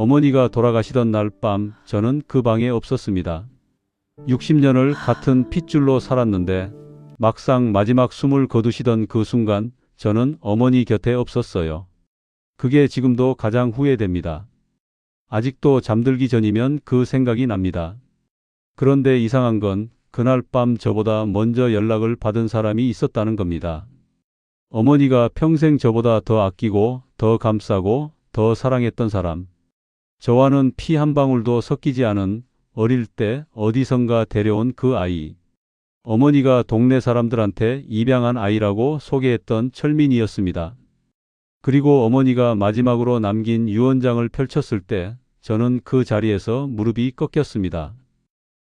어머니가 돌아가시던 날 밤 저는 그 방에 없었습니다. 60년을 같은 핏줄로 살았는데 막상 마지막 숨을 거두시던 그 순간 저는 어머니 곁에 없었어요. 그게 지금도 가장 후회됩니다. 아직도 잠들기 전이면 그 생각이 납니다. 그런데 이상한 건 그날 밤 저보다 먼저 연락을 받은 사람이 있었다는 겁니다. 어머니가 평생 저보다 더 아끼고 더 감싸고 더 사랑했던 사람. 저와는 피 한 방울도 섞이지 않은 어릴 때 어디선가 데려온 그 아이. 어머니가 동네 사람들한테 입양한 아이라고 소개했던 철민이었습니다. 그리고 어머니가 마지막으로 남긴 유언장을 펼쳤을 때 저는 그 자리에서 무릎이 꺾였습니다.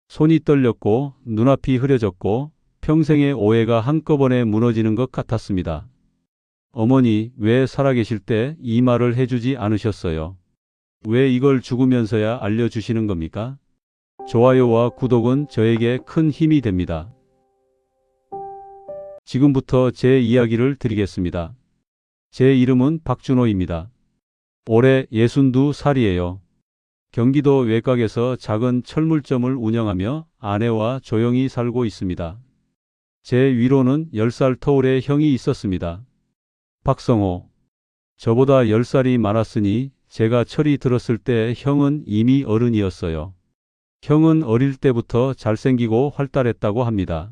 손이 떨렸고 눈앞이 흐려졌고 평생의 오해가 한꺼번에 무너지는 것 같았습니다. 어머니, 왜 살아계실 때 이 말을 해주지 않으셨어요? 왜 이걸 죽으면서야 알려주시는 겁니까? 좋아요와 구독은 저에게 큰 힘이 됩니다. 지금부터 제 이야기를 드리겠습니다. 제 이름은 박준호입니다. 올해 62살이에요. 경기도 외곽에서 작은 철물점을 운영하며 아내와 조용히 살고 있습니다. 제 위로는 10살 터울의 형이 있었습니다. 박성호. 저보다 10살이 많았으니 제가 철이 들었을 때 형은 이미 어른이었어요. 형은 어릴 때부터 잘생기고 활달했다고 합니다.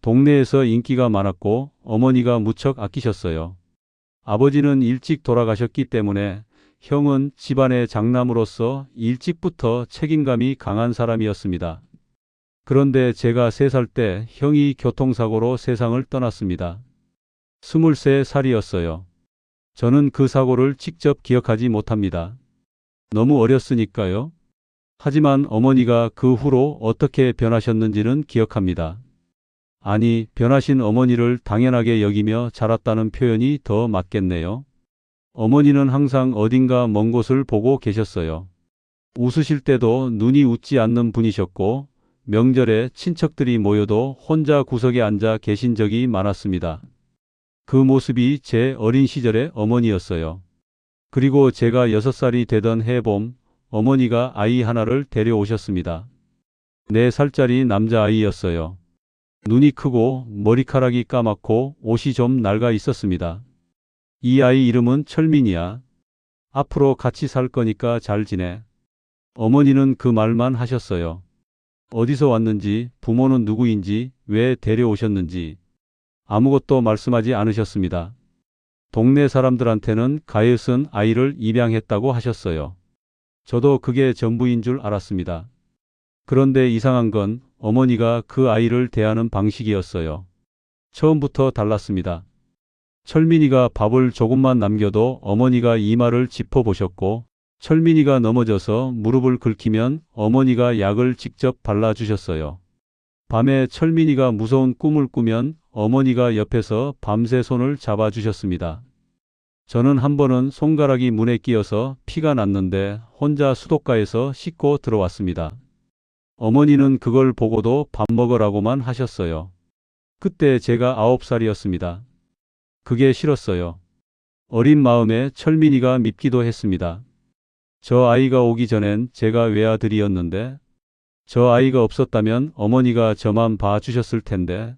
동네에서 인기가 많았고 어머니가 무척 아끼셨어요. 아버지는 일찍 돌아가셨기 때문에 형은 집안의 장남으로서 일찍부터 책임감이 강한 사람이었습니다. 그런데 제가 3살 때 형이 교통사고로 세상을 떠났습니다. 23살이었어요. 저는 그 사고를 직접 기억하지 못합니다. 너무 어렸으니까요. 하지만 어머니가 그 후로 어떻게 변하셨는지는 기억합니다. 아니, 변하신 어머니를 당연하게 여기며 자랐다는 표현이 더 맞겠네요. 어머니는 항상 어딘가 먼 곳을 보고 계셨어요. 웃으실 때도 눈이 웃지 않는 분이셨고 명절에 친척들이 모여도 혼자 구석에 앉아 계신 적이 많았습니다. 그 모습이 제 어린 시절의 어머니였어요. 그리고 제가 6살이 되던 해봄 어머니가 아이 하나를 데려오셨습니다. 4살짜리 남자아이였어요. 눈이 크고 머리카락이 까맣고 옷이 좀 낡아 있었습니다. 이 아이 이름은 철민이야. 앞으로 같이 살 거니까 잘 지내. 어머니는 그 말만 하셨어요. 어디서 왔는지, 부모는 누구인지, 왜 데려오셨는지 아무것도 말씀하지 않으셨습니다. 동네 사람들한테는 가엾은 아이를 입양했다고 하셨어요. 저도 그게 전부인 줄 알았습니다. 그런데 이상한 건 어머니가 그 아이를 대하는 방식이었어요. 처음부터 달랐습니다. 철민이가 밥을 조금만 남겨도 어머니가 이마를 짚어보셨고 철민이가 넘어져서 무릎을 긁히면 어머니가 약을 직접 발라주셨어요. 밤에 철민이가 무서운 꿈을 꾸면 어머니가 옆에서 밤새 손을 잡아주셨습니다. 저는 한 번은 손가락이 문에 끼어서 피가 났는데 혼자 수도가에서 씻고 들어왔습니다. 어머니는 그걸 보고도 밥 먹으라고만 하셨어요. 그때 제가 9살이었습니다. 그게 싫었어요. 어린 마음에 철민이가 밉기도 했습니다. 저 아이가 오기 전엔 제가 외아들이었는데 저 아이가 없었다면 어머니가 저만 봐주셨을 텐데.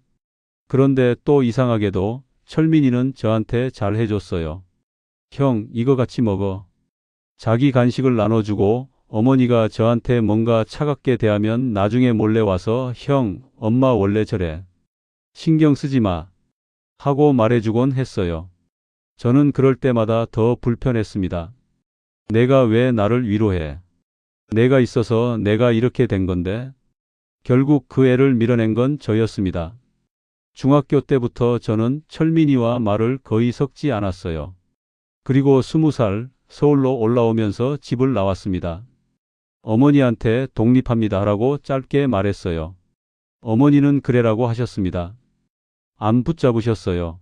그런데 또 이상하게도 철민이는 저한테 잘 해줬어요. 형, 이거 같이 먹어. 자기 간식을 나눠주고 어머니가 저한테 뭔가 차갑게 대하면 나중에 몰래 와서 형, 엄마 원래 저래. 신경 쓰지 마. 하고 말해주곤 했어요. 저는 그럴 때마다 더 불편했습니다. 내가 왜 나를 위로해? 내가 있어서 내가 이렇게 된 건데. 결국 그 애를 밀어낸 건 저였습니다. 중학교 때부터 저는 철민이와 말을 거의 섞지 않았어요. 그리고 20살 서울로 올라오면서 집을 나왔습니다. 어머니한테 독립합니다 라고 짧게 말했어요. 어머니는 그래라고 하셨습니다. 안 붙잡으셨어요.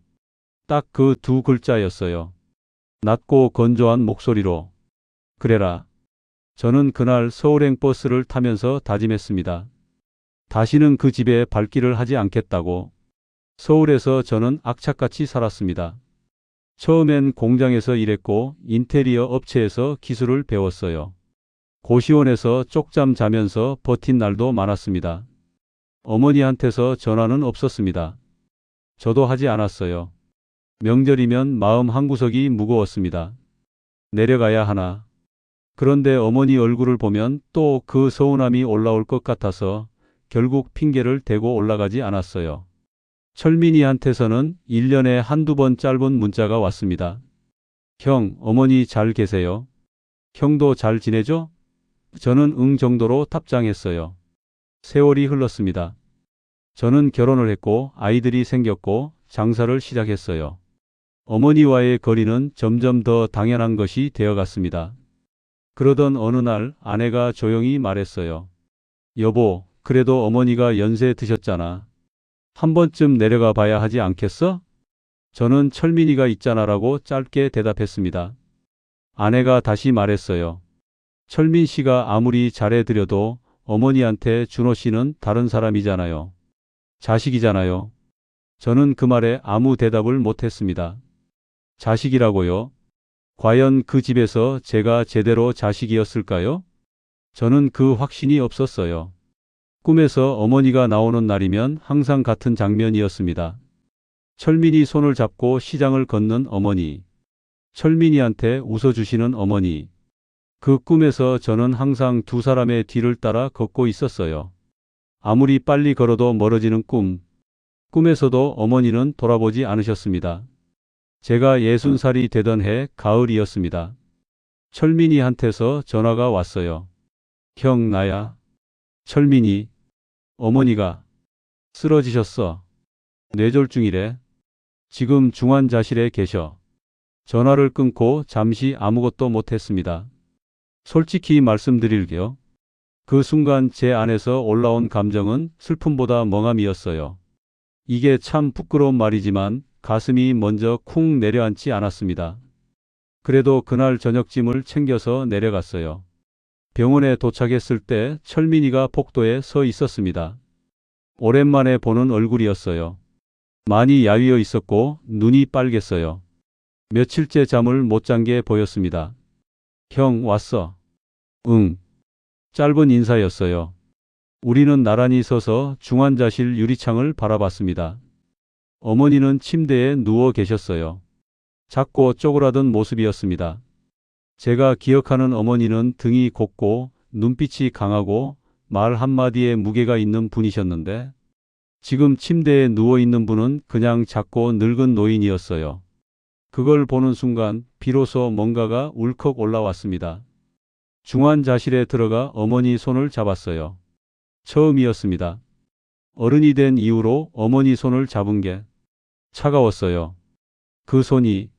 딱 그 2글자였어요. 낮고 건조한 목소리로. 그래라. 저는 그날 서울행 버스를 타면서 다짐했습니다. 다시는 그 집에 발길을 하지 않겠다고. 서울에서 저는 악착같이 살았습니다. 처음엔 공장에서 일했고 인테리어 업체에서 기술을 배웠어요. 고시원에서 쪽잠 자면서 버틴 날도 많았습니다. 어머니한테서 전화는 없었습니다. 저도 하지 않았어요. 명절이면 마음 한구석이 무거웠습니다. 내려가야 하나. 그런데 어머니 얼굴을 보면 또 그 서운함이 올라올 것 같아서 결국 핑계를 대고 올라가지 않았어요. 철민이한테서는 1년에 한두 번 짧은 문자가 왔습니다. 형, 어머니 잘 계세요? 형도 잘 지내죠? 저는 응 정도로 답장했어요. 세월이 흘렀습니다. 저는 결혼을 했고 아이들이 생겼고 장사를 시작했어요. 어머니와의 거리는 점점 더 당연한 것이 되어갔습니다. 그러던 어느 날 아내가 조용히 말했어요. 여보, 그래도 어머니가 연세 드셨잖아. 한 번쯤 내려가 봐야 하지 않겠어? 저는 철민이가 있잖아라고 짧게 대답했습니다. 아내가 다시 말했어요. 철민 씨가 아무리 잘해드려도 어머니한테 준호 씨는 다른 사람이잖아요. 자식이잖아요. 저는 그 말에 아무 대답을 못했습니다. 자식이라고요? 과연 그 집에서 제가 제대로 자식이었을까요? 저는 그 확신이 없었어요. 꿈에서 어머니가 나오는 날이면 항상 같은 장면이었습니다. 철민이 손을 잡고 시장을 걷는 어머니. 철민이한테 웃어주시는 어머니. 그 꿈에서 저는 항상 두 사람의 뒤를 따라 걷고 있었어요. 아무리 빨리 걸어도 멀어지는 꿈. 꿈에서도 어머니는 돌아보지 않으셨습니다. 제가 60살이 되던 해 가을이었습니다. 철민이한테서 전화가 왔어요. 형, 나야. 철민이. 어머니가 쓰러지셨어. 뇌졸중이래. 지금 중환자실에 계셔. 전화를 끊고 잠시 아무것도 못했습니다. 솔직히 말씀드릴게요. 그 순간 제 안에서 올라온 감정은 슬픔보다 멍함이었어요. 이게 참 부끄러운 말이지만 가슴이 먼저 쿵 내려앉지 않았습니다. 그래도 그날 저녁짐을 챙겨서 내려갔어요. 병원에 도착했을 때 철민이가 복도에 서 있었습니다. 오랜만에 보는 얼굴이었어요. 많이 야위어 있었고 눈이 빨갰어요. 며칠째 잠을 못 잔 게 보였습니다. 형, 왔어. 응. 짧은 인사였어요. 우리는 나란히 서서 중환자실 유리창을 바라봤습니다. 어머니는 침대에 누워 계셨어요. 작고 쪼그라든 모습이었습니다. 제가 기억하는 어머니는 등이 곱고 눈빛이 강하고 말 한마디에 무게가 있는 분이셨는데 지금 침대에 누워있는 분은 그냥 작고 늙은 노인이었어요. 그걸 보는 순간 비로소 뭔가가 울컥 올라왔습니다. 중환자실에 들어가 어머니 손을 잡았어요. 처음이었습니다. 어른이 된 이후로 어머니 손을 잡은 게 차가웠어요. 그 손이.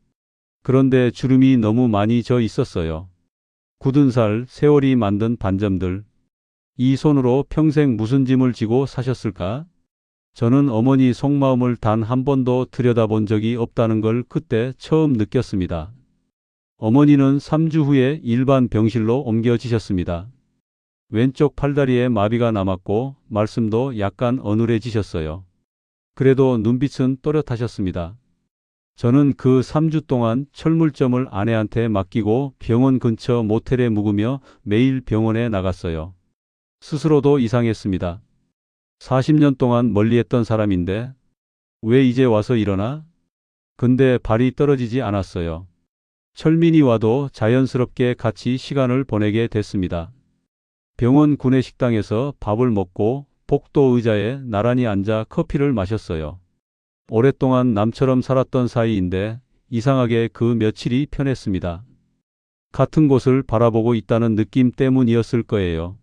그런데 주름이 너무 많이 져 있었어요. 굳은 살, 세월이 만든 반점들. 이 손으로 평생 무슨 짐을 지고 사셨을까? 저는 어머니 속마음을 단 한 번도 들여다본 적이 없다는 걸 그때 처음 느꼈습니다. 어머니는 3주 후에 일반 병실로 옮겨지셨습니다. 왼쪽 팔다리에 마비가 남았고 말씀도 약간 어눌해지셨어요. 그래도 눈빛은 또렷하셨습니다. 저는 그 3주 동안 철물점을 아내한테 맡기고 병원 근처 모텔에 묵으며 매일 병원에 나갔어요. 스스로도 이상했습니다. 40년 동안 멀리했던 사람인데 왜 이제 와서 이러나? 근데 발이 떨어지지 않았어요. 철민이와도 자연스럽게 같이 시간을 보내게 됐습니다. 병원 구내식당에서 밥을 먹고 복도 의자에 나란히 앉아 커피를 마셨어요. 오랫동안 남처럼 살았던 사이인데 이상하게 그 며칠이 편했습니다. 같은 곳을 바라보고 있다는 느낌 때문이었을 거예요.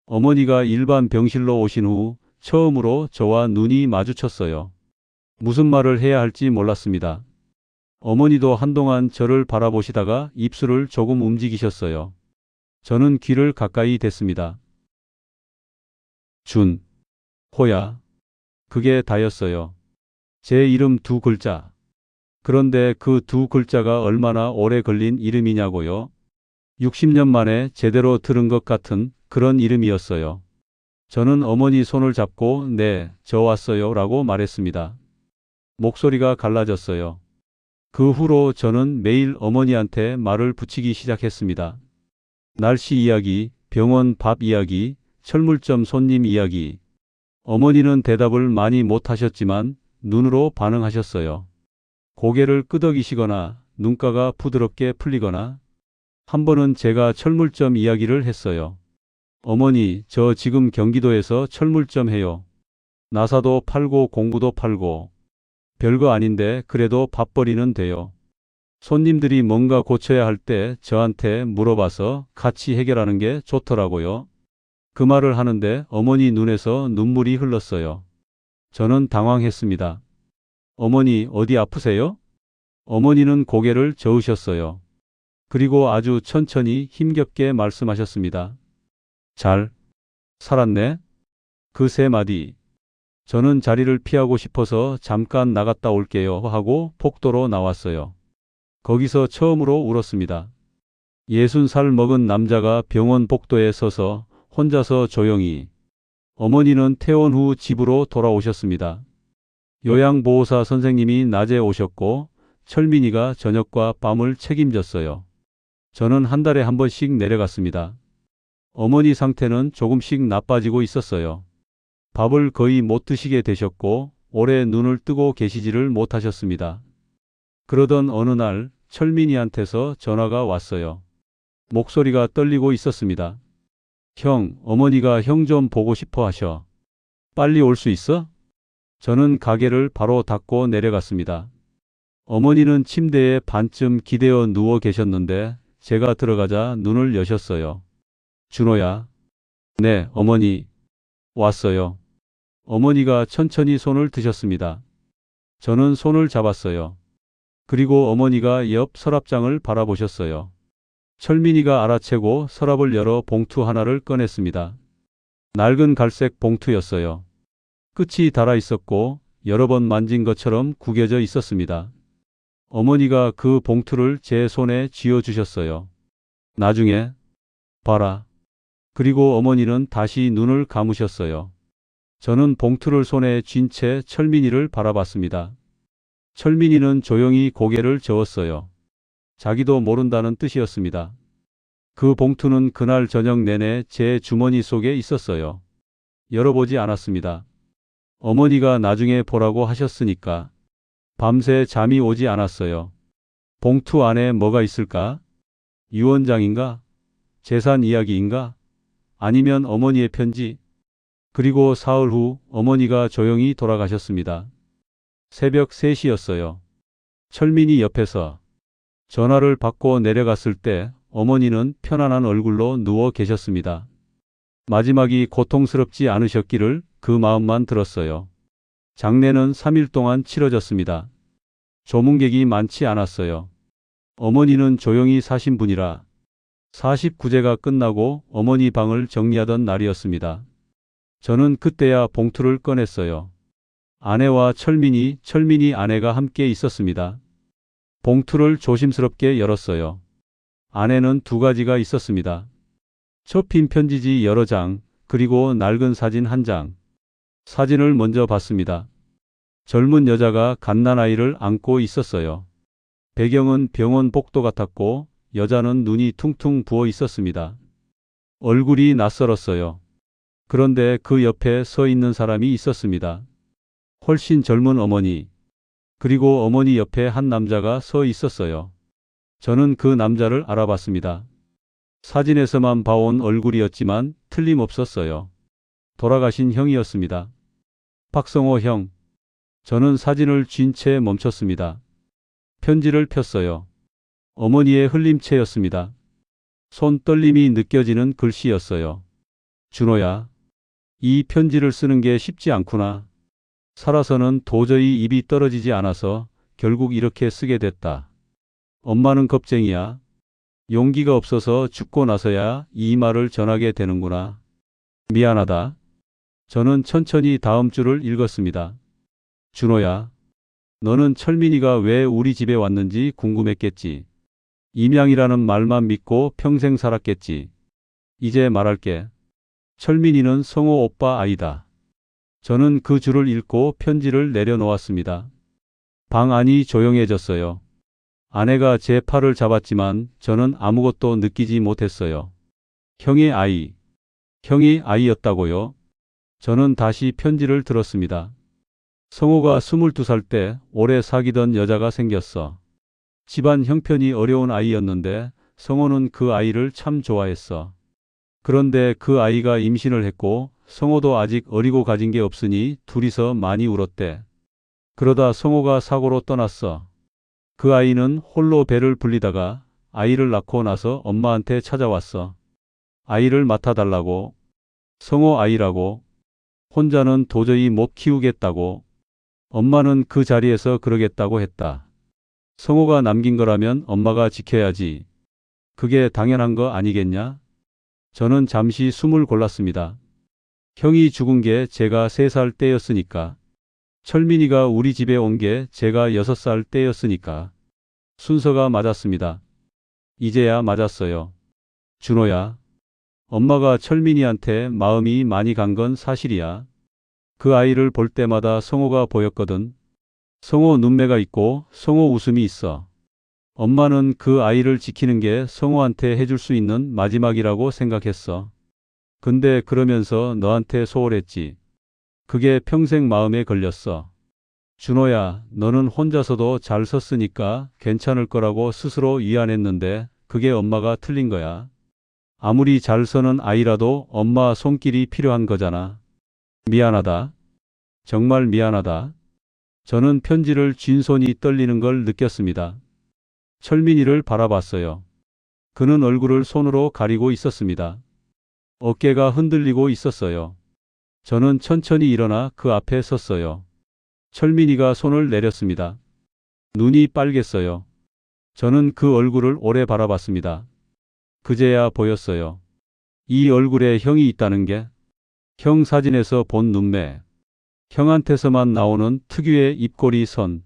어머니가 일반 병실로 오신 후 처음으로 저와 눈이 마주쳤어요. 무슨 말을 해야 할지 몰랐습니다. 어머니도 한동안 저를 바라보시다가 입술을 조금 움직이셨어요. 저는 귀를 가까이 댔습니다. 준, 호야. 그게 다였어요. 제 이름 두 글자. 그런데 그 두 글자가 얼마나 오래 걸린 이름이냐고요? 60년 만에 제대로 들은 것 같은 그런 이름이었어요. 저는 어머니 손을 잡고 네, 저 왔어요 라고 말했습니다. 목소리가 갈라졌어요. 그 후로 저는 매일 어머니한테 말을 붙이기 시작했습니다. 날씨 이야기, 병원 밥 이야기, 철물점 손님 이야기. 어머니는 대답을 많이 못하셨지만 눈으로 반응하셨어요. 고개를 끄덕이시거나 눈가가 부드럽게 풀리거나 한 번은 제가 철물점 이야기를 했어요. 어머니, 저 지금 경기도에서 철물점 해요. 나사도 팔고 공구도 팔고. 별거 아닌데 그래도 밥벌이는 돼요. 손님들이 뭔가 고쳐야 할 때 저한테 물어봐서 같이 해결하는 게 좋더라고요. 그 말을 하는데 어머니 눈에서 눈물이 흘렀어요. 저는 당황했습니다. 어머니, 어디 아프세요? 어머니는 고개를 저으셨어요. 그리고 아주 천천히 힘겹게 말씀하셨습니다. 잘 살았네? 그 세 마디. 저는 자리를 피하고 싶어서 잠깐 나갔다 올게요 하고 복도로 나왔어요. 거기서 처음으로 울었습니다. 60살 먹은 남자가 병원 복도에 서서 혼자서 조용히. 어머니는 퇴원 후 집으로 돌아오셨습니다. 요양보호사 선생님이 낮에 오셨고 철민이가 저녁과 밤을 책임졌어요. 저는 한 달에 한 번씩 내려갔습니다. 어머니 상태는 조금씩 나빠지고 있었어요. 밥을 거의 못 드시게 되셨고 오래 눈을 뜨고 계시지를 못하셨습니다. 그러던 어느 날 철민이한테서 전화가 왔어요. 목소리가 떨리고 있었습니다. 형, 어머니가 형 좀 보고 싶어 하셔. 빨리 올 수 있어? 저는 가게를 바로 닫고 내려갔습니다. 어머니는 침대에 반쯤 기대어 누워 계셨는데 제가 들어가자 눈을 여셨어요. 준호야. 네, 어머니. 왔어요. 어머니가 천천히 손을 드셨습니다. 저는 손을 잡았어요. 그리고 어머니가 옆 서랍장을 바라보셨어요. 철민이가 알아채고 서랍을 열어 봉투 하나를 꺼냈습니다. 낡은 갈색 봉투였어요. 끝이 닳아 있었고 여러 번 만진 것처럼 구겨져 있었습니다. 어머니가 그 봉투를 제 손에 쥐어주셨어요. 나중에 봐라. 그리고 어머니는 다시 눈을 감으셨어요. 저는 봉투를 손에 쥔 채 철민이를 바라봤습니다. 철민이는 조용히 고개를 저었어요. 자기도 모른다는 뜻이었습니다. 그 봉투는 그날 저녁 내내 제 주머니 속에 있었어요. 열어보지 않았습니다. 어머니가 나중에 보라고 하셨으니까. 밤새 잠이 오지 않았어요. 봉투 안에 뭐가 있을까? 유언장인가? 재산 이야기인가? 아니면 어머니의 편지? 그리고 사흘 후 어머니가 조용히 돌아가셨습니다. 새벽 3시였어요. 철민이 옆에서 전화를 받고 내려갔을 때 어머니는 편안한 얼굴로 누워 계셨습니다. 마지막이 고통스럽지 않으셨기를 그 마음만 들었어요. 장례는 3일 동안 치러졌습니다. 조문객이 많지 않았어요. 어머니는 조용히 사신 분이라 49제가 끝나고 어머니 방을 정리하던 날이었습니다. 저는 그때야 봉투를 꺼냈어요. 아내와 철민이 아내가 함께 있었습니다. 봉투를 조심스럽게 열었어요. 안에는 2가지가 있었습니다. 접힌 편지지 여러 장, 그리고 낡은 사진 1장. 사진을 먼저 봤습니다. 젊은 여자가 갓난아이를 안고 있었어요. 배경은 병원 복도 같았고 여자는 눈이 퉁퉁 부어 있었습니다. 얼굴이 낯설었어요. 그런데 그 옆에 서 있는 사람이 있었습니다. 훨씬 젊은 어머니. 그리고 어머니 옆에 한 남자가 서 있었어요. 저는 그 남자를 알아봤습니다. 사진에서만 봐온 얼굴이었지만 틀림없었어요. 돌아가신 형이었습니다. 박성호 형. 저는 사진을 쥔 채 멈췄습니다. 편지를 폈어요. 어머니의 흘림체였습니다. 손떨림이 느껴지는 글씨였어요. 준호야. 이 편지를 쓰는 게 쉽지 않구나. 살아서는 도저히 입이 떨어지지 않아서 결국 이렇게 쓰게 됐다. 엄마는 겁쟁이야. 용기가 없어서 죽고 나서야 이 말을 전하게 되는구나. 미안하다. 저는 천천히 다음 줄을 읽었습니다. 준호야. 너는 철민이가 왜 우리 집에 왔는지 궁금했겠지. 임양이라는 말만 믿고 평생 살았겠지. 이제 말할게. 철민이는 성호 오빠 아이다. 저는 그 줄을 읽고 편지를 내려놓았습니다. 방 안이 조용해졌어요. 아내가 제 팔을 잡았지만 저는 아무것도 느끼지 못했어요. 형의 아이. 형이 아이였다고요? 저는 다시 편지를 들었습니다. 성호가 22살 때 오래 사귀던 여자가 생겼어. 집안 형편이 어려운 아이였는데 성호는 그 아이를 참 좋아했어. 그런데 그 아이가 임신을 했고 성호도 아직 어리고 가진 게 없으니 둘이서 많이 울었대. 그러다 성호가 사고로 떠났어. 그 아이는 홀로 배를 불리다가 아이를 낳고 나서 엄마한테 찾아왔어. 아이를 맡아달라고. 성호 아이라고. 혼자는 도저히 못 키우겠다고. 엄마는 그 자리에서 그러겠다고 했다. 성호가 남긴 거라면 엄마가 지켜야지. 그게 당연한 거 아니겠냐? 저는 잠시 숨을 골랐습니다. 형이 죽은 게 제가 3살 때였으니까. 철민이가 우리 집에 온 게 제가 6살 때였으니까. 순서가 맞았습니다. 이제야 맞았어요. 준호야. 엄마가 철민이한테 마음이 많이 간 건 사실이야. 그 아이를 볼 때마다 성호가 보였거든. 성호 눈매가 있고 성호 웃음이 있어. 엄마는 그 아이를 지키는 게 성호한테 해줄 수 있는 마지막이라고 생각했어. 근데 그러면서 너한테 소홀했지. 그게 평생 마음에 걸렸어. 준호야, 너는 혼자서도 잘 섰으니까 괜찮을 거라고 스스로 위안했는데 그게 엄마가 틀린 거야. 아무리 잘 서는 아이라도 엄마 손길이 필요한 거잖아. 미안하다. 정말 미안하다. 저는 편지를 쥔 손이 떨리는 걸 느꼈습니다. 철민이를 바라봤어요. 그는 얼굴을 손으로 가리고 있었습니다. 어깨가 흔들리고 있었어요. 저는 천천히 일어나 그 앞에 섰어요. 철민이가 손을 내렸습니다. 눈이 빨갰어요. 저는 그 얼굴을 오래 바라봤습니다. 그제야 보였어요. 이 얼굴에 형이 있다는 게. 형 사진에서 본 눈매. 형한테서만 나오는 특유의 입꼬리 선.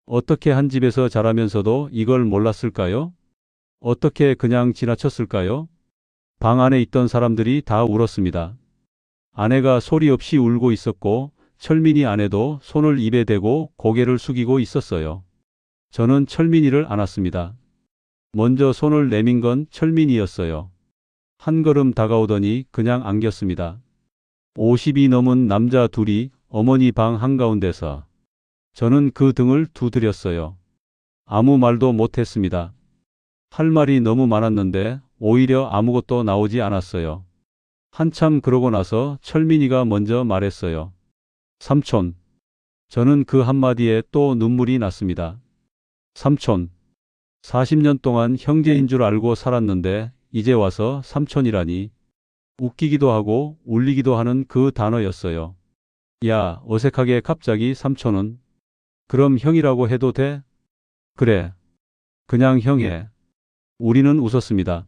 어떻게 한 집에서 자라면서도 이걸 몰랐을까요? 어떻게 그냥 지나쳤을까요? 방 안에 있던 사람들이 다 울었습니다. 아내가 소리 없이 울고 있었고 철민이 아내도 손을 입에 대고 고개를 숙이고 있었어요. 저는 철민이를 안았습니다. 먼저 손을 내민 건 철민이였어요. 한 걸음 다가오더니 그냥 안겼습니다. 50이 넘은 남자 둘이 어머니 방 한가운데서. 저는 그 등을 두드렸어요. 아무 말도 못했습니다. 할 말이 너무 많았는데 오히려 아무것도 나오지 않았어요. 한참 그러고 나서 철민이가 먼저 말했어요. 삼촌. 저는 그 한마디에 또 눈물이 났습니다. 삼촌. 40년 동안 형제인 줄 알고 살았는데 이제 와서 삼촌이라니. 웃기기도 하고 울리기도 하는 그 단어였어요. 야, 어색하게 갑자기 삼촌은. 그럼 형이라고 해도 돼? 그래. 그냥 형해. 우리는 웃었습니다.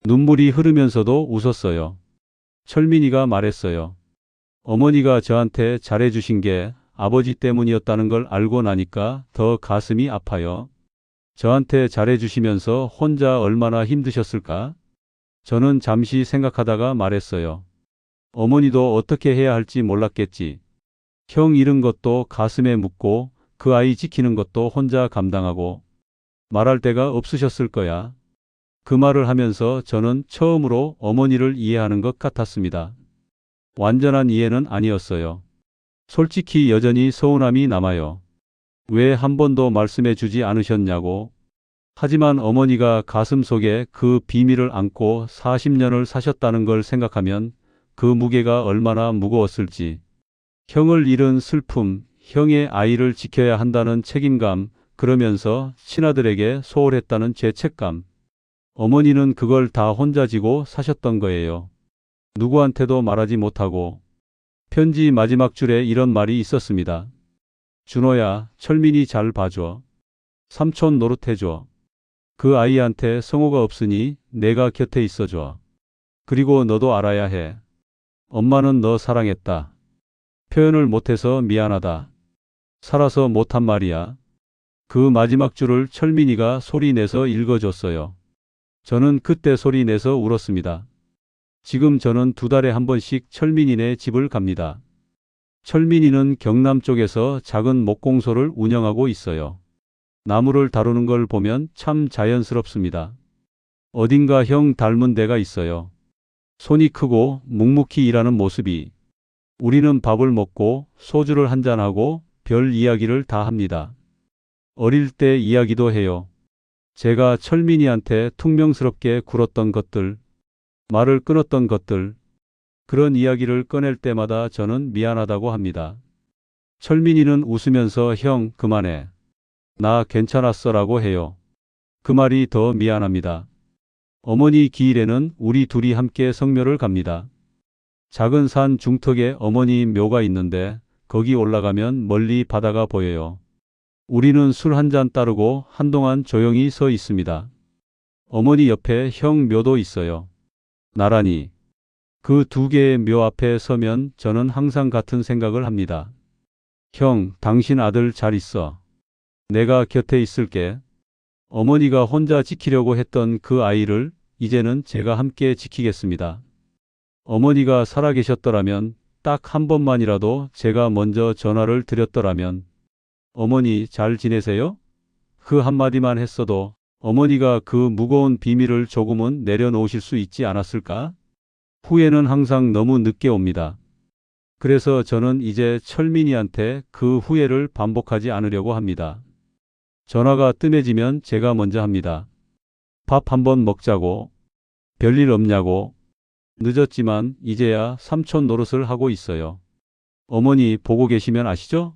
눈물이 흐르면서도 웃었어요. 철민이가 말했어요. 어머니가 저한테 잘해주신 게 아버지 때문이었다는 걸 알고 나니까 더 가슴이 아파요. 저한테 잘해주시면서 혼자 얼마나 힘드셨을까? 저는 잠시 생각하다가 말했어요. 어머니도 어떻게 해야 할지 몰랐겠지. 형 잃은 것도 가슴에 묻고 그 아이 지키는 것도 혼자 감당하고 말할 데가 없으셨을 거야. 그 말을 하면서 저는 처음으로 어머니를 이해하는 것 같았습니다. 완전한 이해는 아니었어요. 솔직히 여전히 서운함이 남아요. 왜 한 번도 말씀해 주지 않으셨냐고. 하지만 어머니가 가슴속에 그 비밀을 안고 40년을 사셨다는 걸 생각하면 그 무게가 얼마나 무거웠을지. 형을 잃은 슬픔, 형의 아이를 지켜야 한다는 책임감, 그러면서 친아들에게 소홀했다는 죄책감. 어머니는 그걸 다 혼자 지고 사셨던 거예요. 누구한테도 말하지 못하고. 편지 마지막 줄에 이런 말이 있었습니다. 준호야, 철민이 잘 봐줘. 삼촌 노릇해줘. 그 아이한테 성호가 없으니 내가 곁에 있어줘. 그리고 너도 알아야 해. 엄마는 너 사랑했다. 표현을 못해서 미안하다. 살아서 못한 말이야. 그 마지막 줄을 철민이가 소리 내서 읽어줬어요. 저는 그때 소리 내서 울었습니다. 지금 저는 2달에 한 번씩 철민이네 집을 갑니다. 철민이는 경남 쪽에서 작은 목공소를 운영하고 있어요. 나무를 다루는 걸 보면 참 자연스럽습니다. 어딘가 형 닮은 데가 있어요. 손이 크고 묵묵히 일하는 모습이. 우리는 밥을 먹고 소주를 한잔하고 별 이야기를 다 합니다. 어릴 때 이야기도 해요. 제가 철민이한테 퉁명스럽게 굴었던 것들, 말을 끊었던 것들, 그런 이야기를 꺼낼 때마다 저는 미안하다고 합니다. 철민이는 웃으면서 형, 그만해. 나 괜찮았어라고 해요. 그 말이 더 미안합니다. 어머니 기일에는 우리 둘이 함께 성묘를 갑니다. 작은 산 중턱에 어머니 묘가 있는데 거기 올라가면 멀리 바다가 보여요. 우리는 술 한 잔 따르고 한동안 조용히 서 있습니다. 어머니 옆에 형 묘도 있어요. 나란히. 그 두 개의 묘 앞에 서면 저는 항상 같은 생각을 합니다. 형, 당신 아들 잘 있어. 내가 곁에 있을게. 어머니가 혼자 지키려고 했던 그 아이를 이제는 제가 함께 지키겠습니다. 어머니가 살아계셨더라면 딱 한 번만이라도 제가 먼저 전화를 드렸더라면 어머니 잘 지내세요? 그 한마디만 했어도 어머니가 그 무거운 비밀을 조금은 내려놓으실 수 있지 않았을까? 후회는 항상 너무 늦게 옵니다. 그래서 저는 이제 철민이한테 그 후회를 반복하지 않으려고 합니다. 전화가 뜸해지면 제가 먼저 합니다. 밥 한번 먹자고. 별일 없냐고. 늦었지만 이제야 삼촌 노릇을 하고 있어요. 어머니 보고 계시면 아시죠?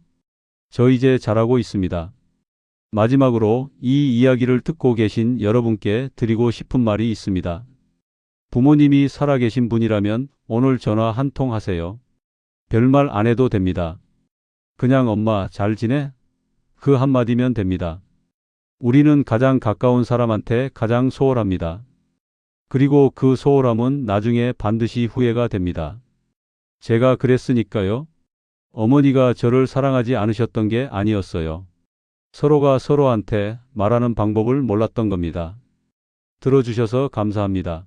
저 이제 잘하고 있습니다. 마지막으로 이 이야기를 듣고 계신 여러분께 드리고 싶은 말이 있습니다. 부모님이 살아계신 분이라면 오늘 전화 한 통 하세요. 별말 안 해도 됩니다. 그냥 엄마 잘 지내? 그 한마디면 됩니다. 우리는 가장 가까운 사람한테 가장 소홀합니다. 그리고 그 소홀함은 나중에 반드시 후회가 됩니다. 제가 그랬으니까요. 어머니가 저를 사랑하지 않으셨던 게 아니었어요. 서로가 서로한테 말하는 방법을 몰랐던 겁니다. 들어주셔서 감사합니다.